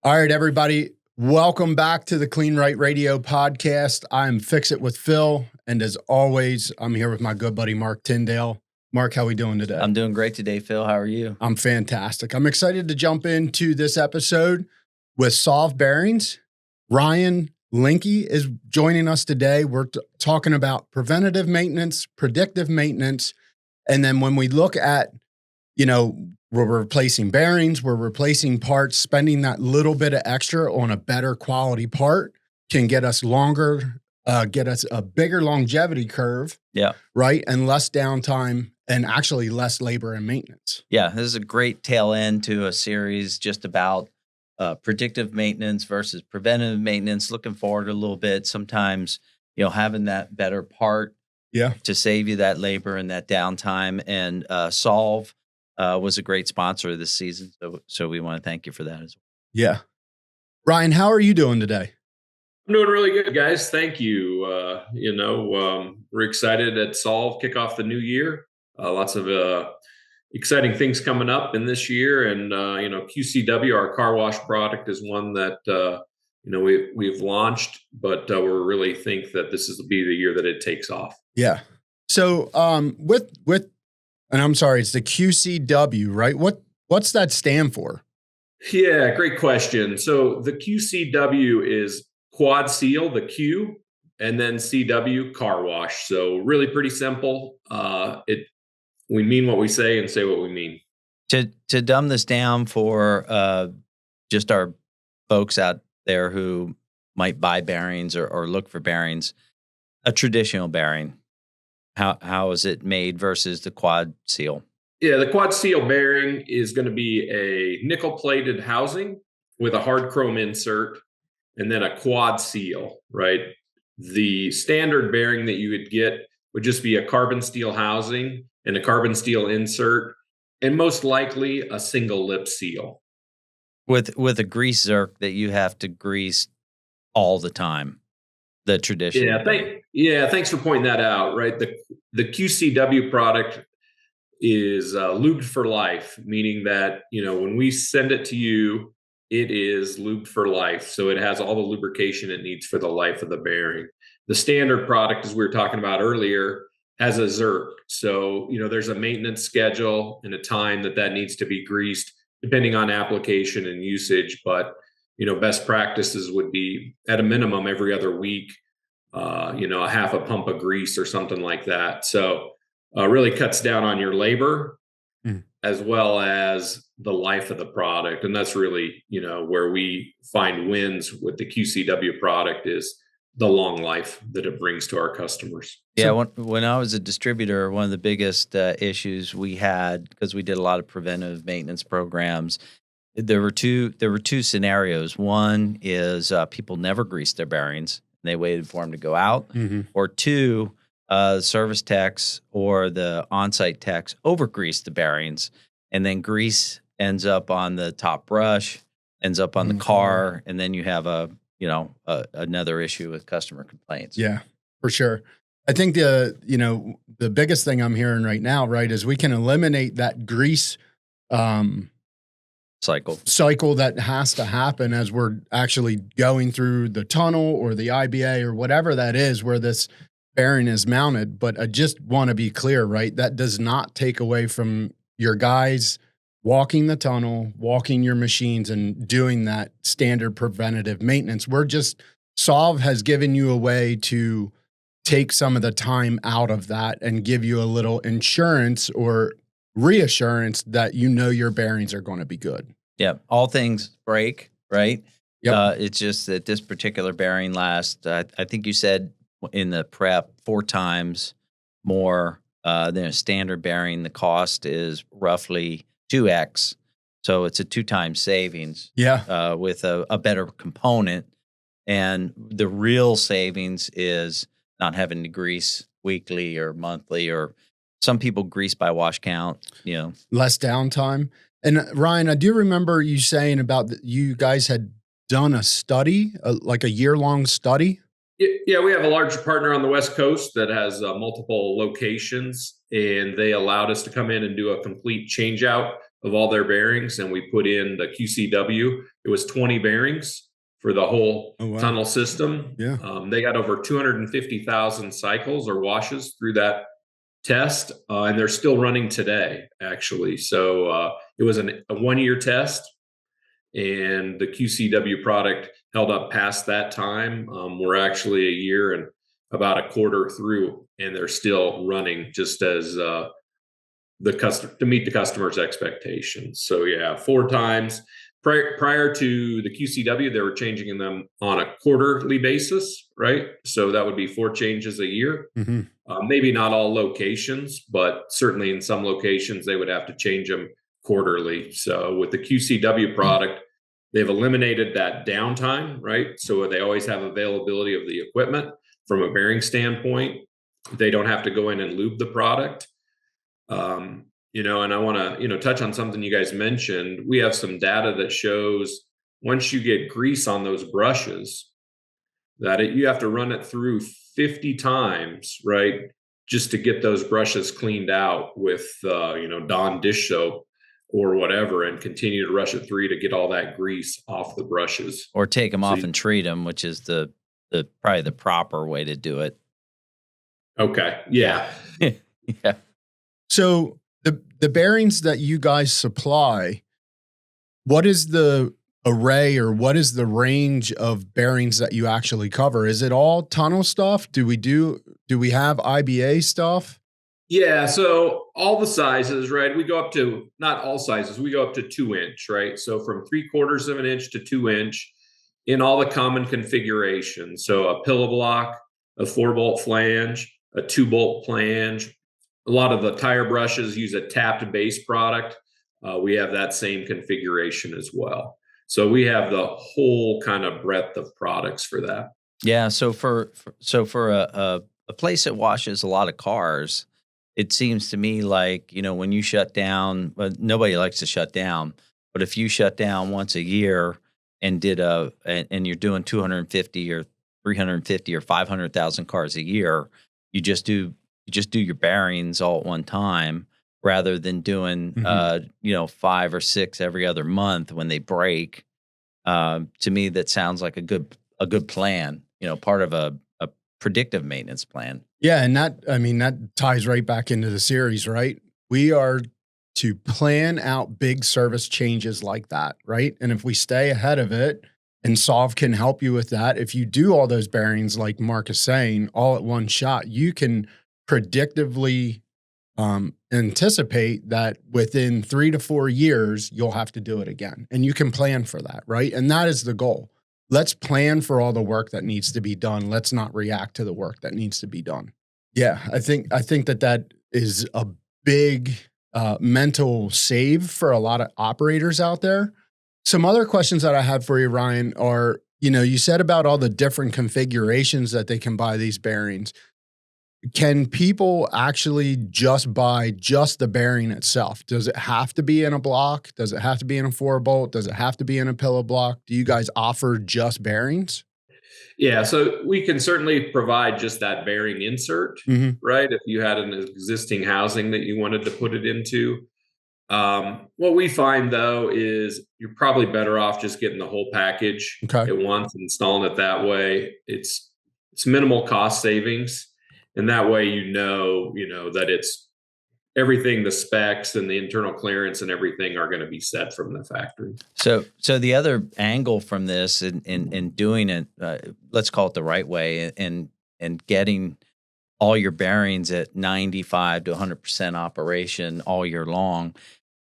All right, everybody. Welcome back to the Kleen-Rite Radio podcast. I'm Fix It with Phil. And as always, I'm here with my good buddy, Marc Tyndale. Marc, how we doing today? I'm doing great today, Phil. How are you? I'm fantastic. I'm excited to jump into this episode with Solve Bearings. Ryan Linke is joining us today. We're talking about preventative maintenance, predictive maintenance. And then when we look at, we're replacing bearings, we're replacing parts, spending that little bit of extra on a better quality part can get us longer, get us a bigger longevity curve. Yeah. Right. And less downtime and actually less labor and maintenance. Yeah. This is a great tail end to a series just about predictive maintenance versus preventative maintenance. Looking forward a little bit. Sometimes, having that better part to save you that labor and that downtime. And Solve was a great sponsor this season. So we want to thank you for that as well. Yeah. Ryan, how are you doing today? I'm doing really good, guys. Thank you. We're excited at Solve, kick off the new year. Lots of exciting things coming up in this year. And, QCW, our car wash product, is one that, we've launched, but we really think that this will be the year that it takes off. Yeah. So and I'm sorry, it's the QCW, right? What's that stand for? Yeah, great question. So the QCW is Quadseal, the Q, and then CW, car wash. So really pretty simple. We mean what we say and say what we mean. To dumb this down for just our folks out there who might buy bearings or look for bearings, a traditional bearing, how is it made versus the Quadseal? Yeah, the Quadseal bearing is going to be a nickel-plated housing with a hard chrome insert and then a Quadseal, right? The standard bearing that you would get would just be a carbon steel housing and a carbon steel insert, and most likely a single lip seal. With a grease zerk that you have to grease all the time. The traditional. Thanks for pointing that out, right? The QCW product is lubed for life, meaning that, when we send it to you, it is lubed for life. So it has all the lubrication it needs for the life of the bearing. The standard product, as we were talking about earlier, has a zerk. So, there's a maintenance schedule and a time that needs to be greased, depending on application and usage. But best practices would be at a minimum every other week, a half a pump of grease or something like that. So really cuts down on your labor as well as the life of the product. And that's really, where we find wins with the QCW product is the long life that it brings to our customers. Yeah. When I was a distributor, one of the biggest issues we had, because we did a lot of preventive maintenance programs, there were two scenarios. One is people never greased their bearings and they waited for them to go out. Mm-hmm. Or two, service techs or the on-site techs over-grease the bearings, and then grease ends up on the top brush, ends up on the car, and then you have another issue with customer complaints. Yeah, for sure. I think the biggest thing I'm hearing right now, right, is we can eliminate that grease cycle that has to happen as we're actually going through the tunnel or the IBA or whatever that is where this bearing is mounted. But I just want to be clear, right? That does not take away from your guys walking the tunnel, walking your machines, and doing that standard preventative maintenance. Solve has given you a way to take some of the time out of that and give you a little insurance or reassurance that your bearings are going to be good. Yeah, all things break, right? Yep. It's just that this particular bearing lasts, I think you said in the prep, 4 times more than a standard bearing. The cost is roughly 2x, so it's a 2 times savings. Yeah, with a better component, and the real savings is not having to grease weekly or monthly, or some people grease by wash count. Less downtime. And Ryan, I do remember you saying about you guys had done a study, like a year-long study. Yeah, we have a large partner on the West Coast that has multiple locations, and they allowed us to come in and do a complete change out of all their bearings. And we put in the QCW. It was 20 bearings for the whole tunnel system. Yeah. They got over 250,000 cycles or washes through that test, and they're still running today, actually. So it was a 1-year test, and the QCW product held up past that time. We're actually a year and about a quarter through, and they're still running just as the customer to meet the customer's expectations. So yeah, 4 times prior to the QCW, they were changing them on a quarterly basis, right? So that would be 4 changes a year. Mm-hmm. Maybe not all locations, but certainly in some locations they would have to change them quarterly. So with the QCW product, they've eliminated that downtime, right? So they always have availability of the equipment from a bearing standpoint. They don't have to go in and lube the product. And I want to, touch on something you guys mentioned. We have some data that shows once you get grease on those brushes, that you have to run it through 50 times, right? Just to get those brushes cleaned out with, Dawn dish soap or whatever, and continue to rush it through to get all that grease off the brushes. Or take them off and treat them, which is the probably the proper way to do it. Okay. Yeah. Yeah. So the bearings that you guys supply, what is the array or what is the range of bearings that you actually cover? Is it all tunnel stuff? Do we have IBA stuff? Yeah, so all the sizes, right? We go up to, not all sizes, we go up to 2-inch, right? So from 3/4 of an inch to 2-inch in all the common configurations. So a pillow block, a 4-bolt flange, a 2-bolt flange. A lot of the tire brushes use a tapped base product. We have that same configuration as well. So we have the whole kind of breadth of products for that. Yeah. So for a place that washes a lot of cars, it seems to me like, when you shut down, nobody likes to shut down, but if you shut down once a year and and you're doing 250 or 350 or 500,000 cars a year, you just do your bearings all at one time rather than doing, 5 or 6 every other month when they break. To me, that sounds like a good plan, part of a predictive maintenance plan. Yeah. And that ties right back into the series, right? We are to plan out big service changes like that, right? And if we stay ahead of it, and Solve can help you with that, if you do all those bearings, like Marc is saying, all at one shot, you can predictively anticipate that within 3 to 4 years, you'll have to do it again. And you can plan for that, right? And that is the goal. Let's plan for all the work that needs to be done. Let's not react to the work that needs to be done. Yeah, I think that is a big mental save for a lot of operators out there. Some other questions that I have for you, Ryan, are, you said about all the different configurations that they can buy these bearings. Can people actually just buy just the bearing itself? Does it have to be in a block? Does it have to be in a 4-bolt? Does it have to be in a pillow block? Do you guys offer just bearings? Yeah, so we can certainly provide just that bearing insert, right? If you had an existing housing that you wanted to put it into. What we find, though, is you're probably better off just getting the whole package at once, installing it that way. It's minimal cost savings. And that way, that it's everything, the specs and the internal clearance and everything are going to be set from the factory. So the other angle from this in doing it, let's call it the right way, and getting all your bearings at 95 to 100% operation all year long,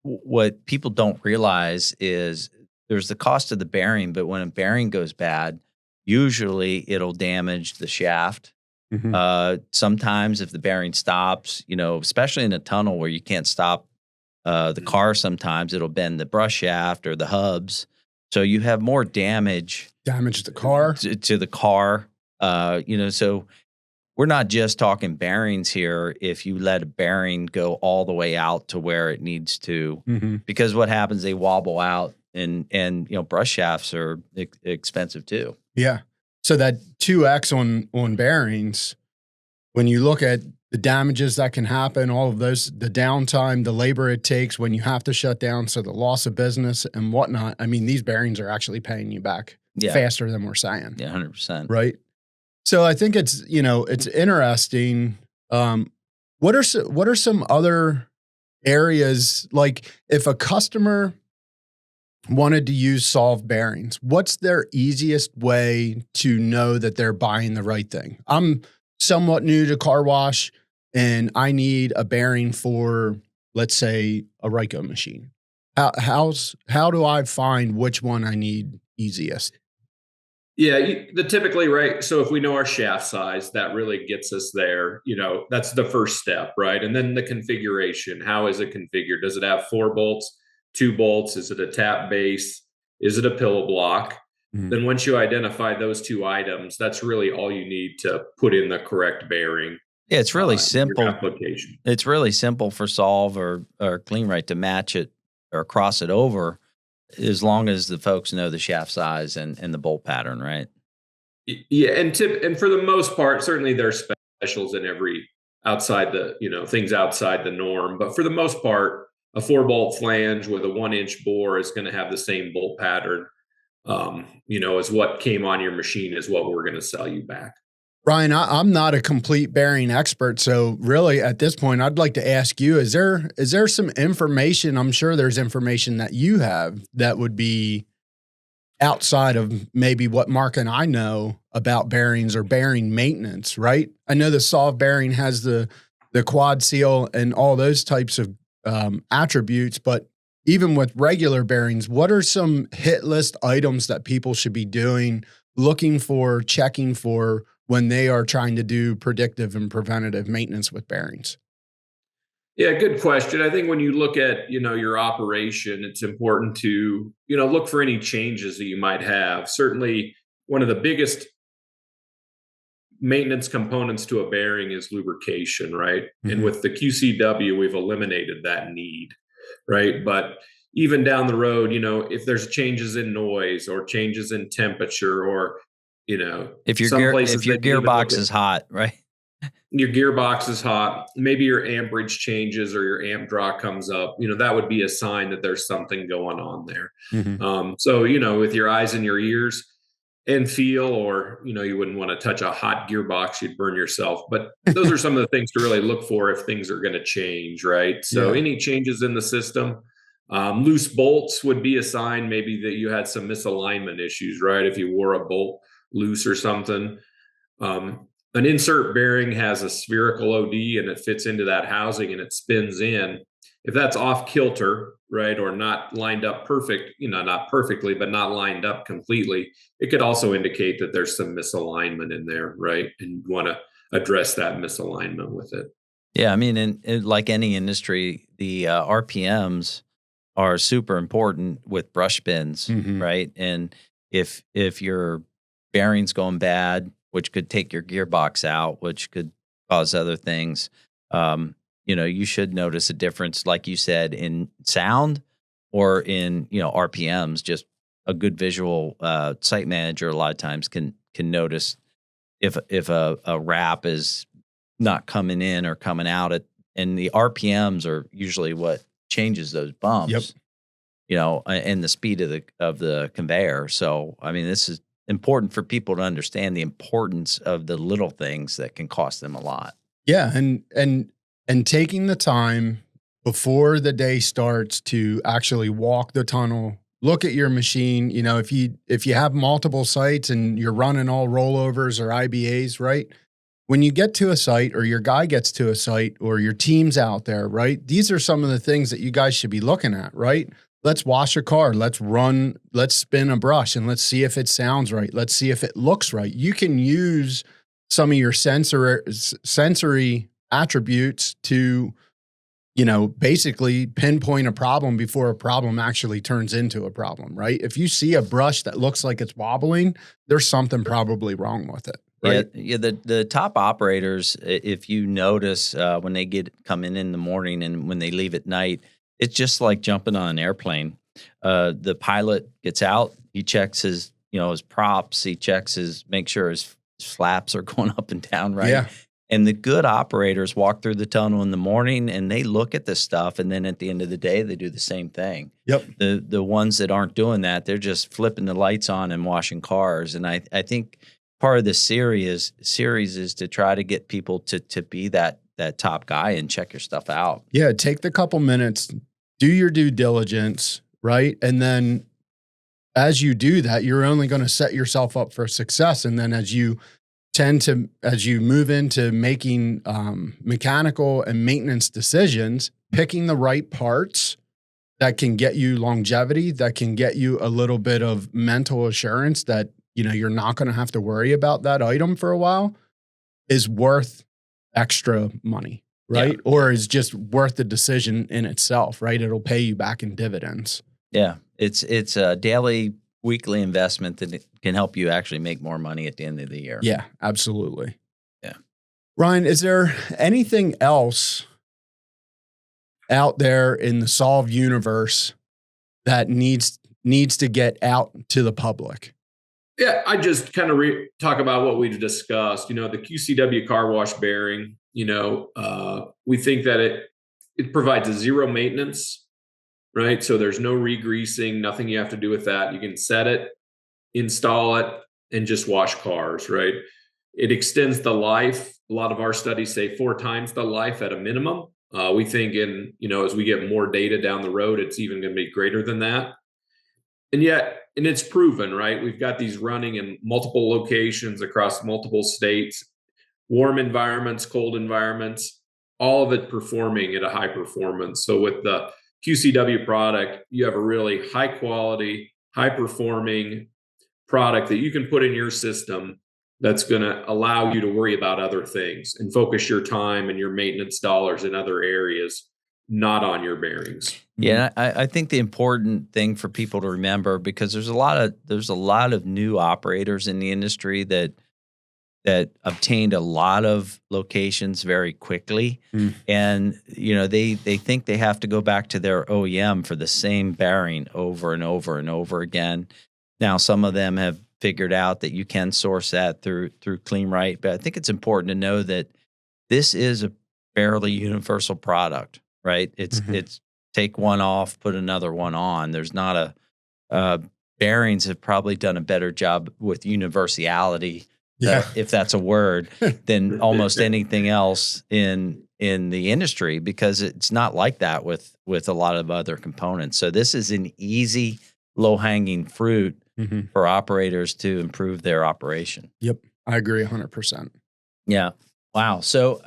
what people don't realize is there's the cost of the bearing, but when a bearing goes bad, usually it'll damage the shaft. Sometimes if the bearing stops, especially in a tunnel where you can't stop the car, sometimes it'll bend the brush shaft or the hubs. So you have more damage to the car, to the car. So we're not just talking bearings here. If you let a bearing go all the way out to where it needs to, because what happens, they wobble out and brush shafts are expensive too. Yeah. So that 2x on bearings, when you look at the damages that can happen, all of those, the downtime, the labor it takes when you have to shut down, so the loss of business and whatnot. I mean, these bearings are actually paying you back faster than we're saying. Yeah, 100%. Right. So I think it's, it's interesting. What are some other areas, like if a customer wanted to use Solve bearings, what's their easiest way to know that they're buying the right thing? I'm somewhat new to car wash and I need a bearing for, let's say, a Ryco machine. How do I find which one I need easiest? Yeah, typically, right? So if we know our shaft size, that really gets us there. That's the first step, right? And then the configuration. How is it configured? Does it have 4 bolts, 2 bolts? Is it a tap base? Is it a pillow block? Then once you identify those 2 items, that's really all you need to put in the correct bearing. Yeah, it's really simple. Application. It's really simple for Solve or Kleen-Rite to match it or cross it over, as long as the folks know the shaft size and the bolt pattern, right? Yeah, and for the most part, certainly there's specials in every outside the things outside the norm, but for the most part, a 4-bolt flange with a 1-inch bore is going to have the same bolt pattern. As what came on your machine is what we're going to sell you back. Ryan, I'm not a complete bearing expert, so really at this point, I'd like to ask you: is there some information? I'm sure there's information that you have that would be outside of maybe what Mark and I know about bearings or bearing maintenance, right? I know the Solve bearing has the Quadseal and all those types of attributes, but even with regular bearings, what are some hit list items that people should be doing, looking for, checking for when they are trying to do predictive and preventative maintenance with bearings? Yeah, good question. I think when you look at, your operation, it's important to, look for any changes that you might have. Certainly, one of the biggest maintenance components to a bearing is lubrication, right? Mm-hmm. And with the QCW, we've eliminated that need, right? But even down the road, if there's changes in noise or changes in temperature, or if your gearbox is hot, right? Your gearbox is hot, maybe your amperage changes or your amp draw comes up, that would be a sign that there's something going on there. Mm-hmm. So, with your eyes and your ears and feel, or, you wouldn't want to touch a hot gearbox, you'd burn yourself. But those are some of the things to really look for if things are going to change, right? So any changes in the system, loose bolts would be a sign maybe that you had some misalignment issues, right? If you wore a bolt loose or something. An insert bearing has a spherical OD and it fits into that housing and it spins in. If that's off kilter, right, or not lined up perfect, not perfectly, but not lined up completely, it could also indicate that there's some misalignment in there, right? And you want to address that misalignment with it. Yeah, I mean, in like any industry, the RPMs are super important with brush spins, mm-hmm. right? And if your bearing's going bad, which could take your gearbox out, which could cause other things, you should notice a difference, like you said, in sound or in, RPMs. Just a good visual site manager a lot of times can notice if a wrap is not coming in or coming out, and the RPMs are usually what changes those bumps, and the speed of the conveyor. So, I mean, this is important for people to understand the importance of the little things that can cost them a lot. Yeah. And taking the time before the day starts to actually walk the tunnel, look at your machine. If you have multiple sites and you're running all rollovers or IBAs, right? When you get to a site, or your guy gets to a site, or your team's out there, right? These are some of the things that you guys should be looking at, right? Let's wash a car. Let's spin a brush and let's see if it sounds right. Let's see if it looks right. You can use some of your sensory attributes to, basically pinpoint a problem before a problem actually turns into a problem, right? If you see a brush that looks like it's wobbling, there's something probably wrong with it. Right? Yeah. The top operators, if you notice when they come in the morning and when they leave at night, it's just like jumping on an airplane. The pilot gets out, he checks his his props. He checks make sure his flaps are going up and down right. Yeah. And the good operators walk through the tunnel in the morning and they look at this stuff, and then at the end of the day, they do the same thing. Yep. The ones that aren't doing that, they're just flipping the lights on and washing cars. And I think part of the series is to try to get people to be that top guy and check your stuff out. Yeah, take the couple minutes, do your due diligence, right? And then as you do that, you're only going to set yourself up for success. And then as you move into making mechanical and maintenance decisions, picking the right parts that can get you longevity, that can get you a little bit of mental assurance that, you're not going to have to worry about that item for a while, is worth extra money, right? Yeah. Or is just worth the decision in itself, right? It'll pay you back in dividends. Yeah. It's a daily, weekly investment that can help you actually make more money at the end of the year. Yeah, absolutely. Yeah. Ryan, is there anything else out there in the Solve universe that needs to get out to the public? Yeah, I just kind of talk about what we've discussed. The QCW car wash bearing, we think that it provides a zero maintenance, right? So there's no regreasing, nothing you have to do with that. You can set it, install it, and just wash cars, right? It extends the life. A lot of our studies say 4 times the life at a minimum. We think as we get more data down the road, it's even going to be greater than that. And it's proven, right? We've got these running in multiple locations across multiple states, warm environments, cold environments, all of it performing at a high performance. So with the QCW product, you have a really high quality, high performing product that you can put in your system that's going to allow you to worry about other things and focus your time and your maintenance dollars in other areas, not on your bearings. Yeah, I think the important thing for people to remember, because there's a lot of new operators in the industry that obtained a lot of locations very quickly, and they think they have to go back to their OEM for the same bearing over and over and over again. Now, some of them have figured out that you can source that through Kleen-Rite, but I think it's important to know that this is a fairly universal product, right? It's take one off, put another one on. There's not bearings have probably done a better job with universality, if that's a word, than almost anything else in the industry, because it's not like that with a lot of other components. So this is an easy, low-hanging fruit for operators to improve their operation. Yep, I agree 100%. Yeah. Wow. So,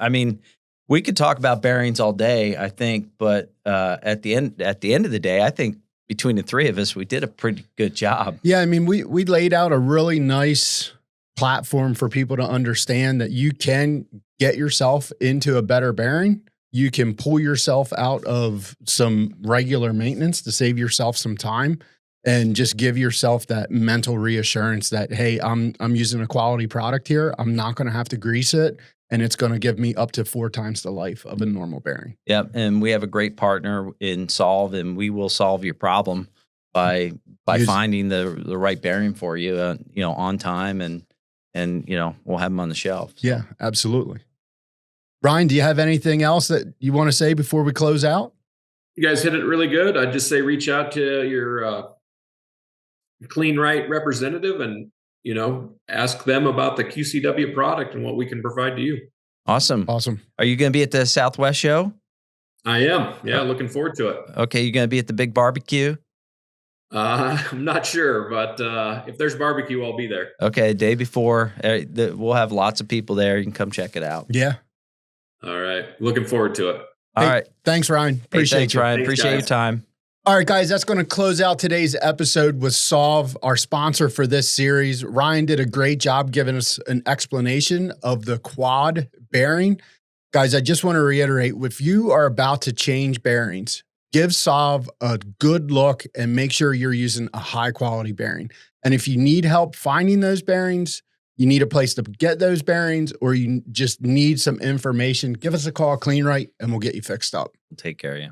we could talk about bearings all day, I think, but at the end of the day, I think between the three of us, we did a pretty good job. Yeah, we laid out a really nice platform for people to understand that you can get yourself into a better bearing. You can pull yourself out of some regular maintenance to save yourself some time and just give yourself that mental reassurance that, hey, I'm using a quality product here. I'm not going to have to grease it. And it's going to give me up to 4 times the life of a normal bearing. Yep, and we have a great partner in Solve, and we will solve your problem by finding the right bearing for you, on time, and we'll have them on the shelf. So. Yeah, absolutely. Ryan, do you have anything else that you want to say before we close out? You guys hit it really good. I'd just say reach out to your Kleen-Rite representative and ask them about the QCW product and what we can provide to you. Awesome. Are you going to be at the Southwest show? I am. Yeah, looking forward to it. Okay, you going to be at the big barbecue? I'm not sure, but if there's barbecue, I'll be there. Okay, day before. We'll have lots of people there. You can come check it out. Yeah. All right. Looking forward to it. All right. Thanks, Ryan. Thanks, Ryan. Appreciate your time. All right, guys, that's going to close out today's episode with Solve, our sponsor for this series. Ryan did a great job giving us an explanation of the quad bearing. Guys, I just want to reiterate, if you are about to change bearings, give Solve a good look and make sure you're using a high quality bearing. And if you need help finding those bearings, you need a place to get those bearings, or you just need some information, give us a call, Kleen-Rite, and we'll get you fixed up. Take care of you.